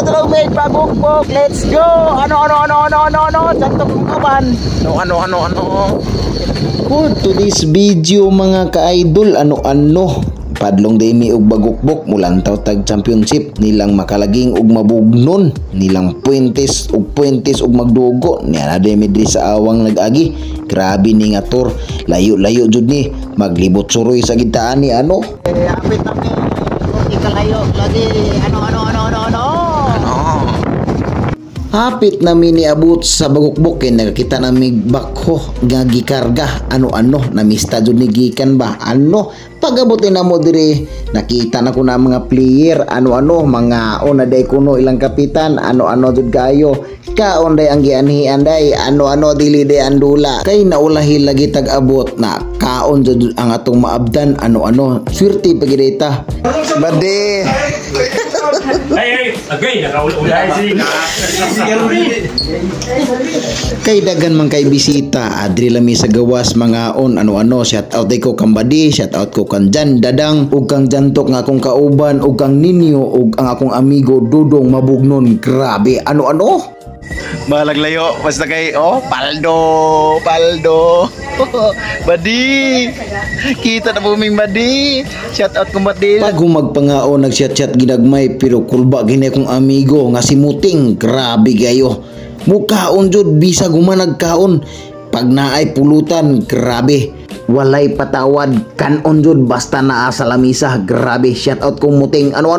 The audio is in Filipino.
Adlaw may pagbukbok. Let's go. Ano. Santo kong kaban. Ano. For today's video mga ka-idol, ano padlong demi og bagukbok mulantaw tag championship nilang makalaging og mabugnon nilang puentes og magdugo niya na demi diri sa awang nag-agi. Grabe ni nga tour, layo jud ni maglibot suroy sa gitaan ni ano. Apit na ni kalayo lagi ano. Hapit na miniabot sa bagukbok kay nakakita na mig bakho nga gikarga ano namista jud ni gikan ba ano pagabutin na mo diri nakita na ko na mga player ano mga ona day kuno ilang kapitan ano jud gayo kaon day ang gianhian day ano dili day andula kay naulahi lagi tag abot na kaon jud ang atong maabdan ano swerte pagidita bade. Ay, agay, nakaulay Kay dagan man kay bisita, adri lami sa gawas mga ano shout out ko kambadi, shout out ko kan Jan Dadang ug kang Jantok nga akong kauban ug kang Ninyo ug ang akong amigo Dudong Mabugnon. Grabe ano. Malaglayo basta kay Paldo. Badi. Kita na buming badi. Shout out ko badi. Pag magpangao nag-chat ginagmay pero kulba gini akong amigo nga si Muting. Grabe gayo. Mukaon jud bisag human nagkaon. Pag naay pulutan, grabe. Walay patawad kanon jud basta naa sa lamisa. Grabe. Shout out ko Muting. Ano.